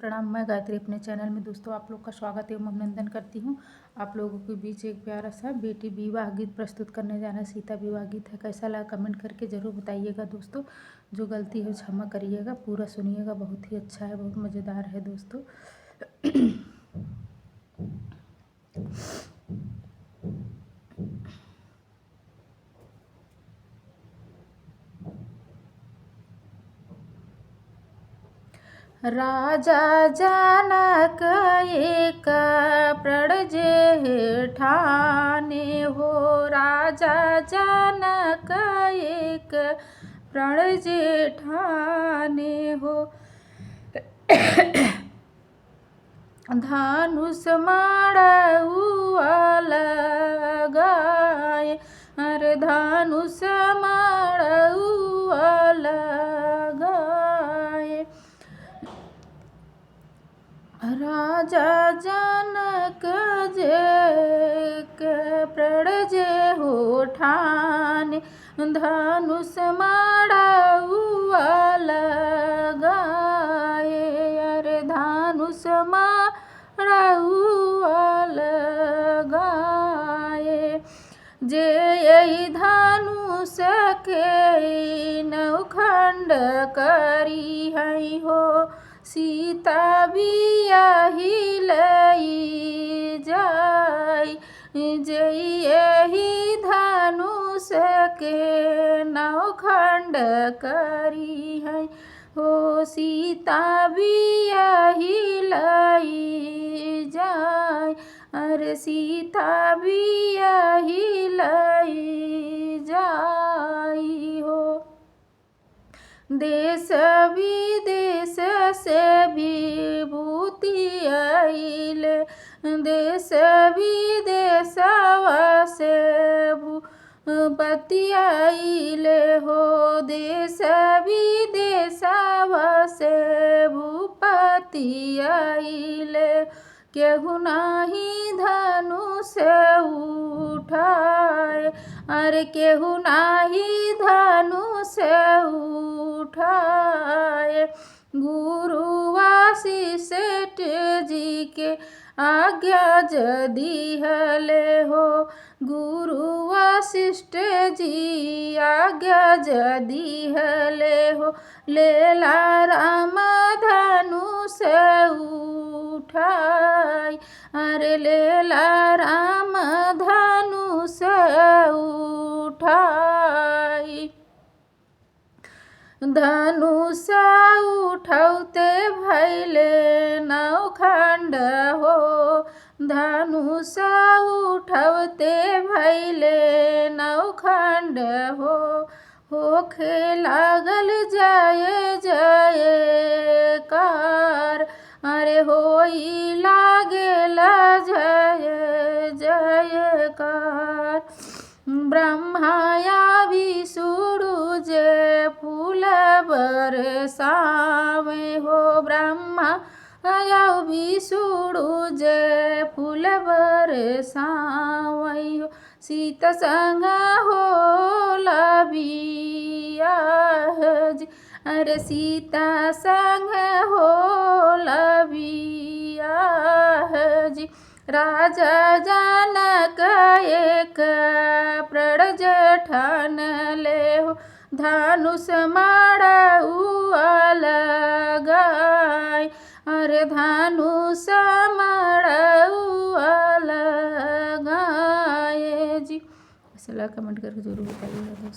प्रणाम। मैं गायत्री अपने चैनल में दोस्तों आप लोग का स्वागत एवं अभिनंदन करती हूँ। आप लोगों के बीच एक प्यारा सा बेटी विवाह गीत प्रस्तुत करने जाना है। सीता विवाह गीत है। कैसा लगा कमेंट करके ज़रूर बताइएगा दोस्तों। जो गलती है क्षमा करिएगा। पूरा सुनिएगा, बहुत ही अच्छा है, बहुत मज़ेदार है दोस्तों। राजा जनक एक प्रण जे ठाने हो। राजा जनक एक प्रण जे ठाने हो। धनुष माड़उआ लगाए, अरे धनुष माड़उआ लगाए। राजा जनक जे प्रण जे हो ठाने, धनुष माड़उआ लगाए, अरे धनुष माड़उआ लगाए। जे यही धनुष के नवखंड करी है हो, सीता बियाही लई जाई। जे यही धनुष के नवखंड करी है हो, सीता बियाही लई जाई, अरे सीता बियाही लई जाई हो। देश विदेश से विभूति आइले, देश विदेशवा से भूपति आइले हो। देश विदेशवा से भूपति आइले, केहू नाही धनुष उठाए, अरे केहू नाही धनुष उठाए। गुरु वशिष्ठ जी के आज्ञा जदि हले हो, गुरु वशिष्ठ जी आज्ञा जदि हले हो, लेला राम धनुष उठाई, अरे लेला राम धनुष उठाई। धनुष उठौते भैले नवखंड हो, धनुष उठौते भैले नवखंड हो। होखे लागल जय जयकार, अरे होई लागेला जय जयकार। ब्रह्माया विष्णु जे फूल बरसावे हो, ब्रह्माया विष्णु जे फूल बरसावे हो। सीता संग होला बियाह जी, अरे सीता संग होला बियाह जी। राजा जनक एक प्रण जे ठानले हो, धनुष माड़उआ लगाए, अरे धनुष माड़उआ लगाए जी। ऐसा कमेंट करके जरूर बताइएगा दोस्तों।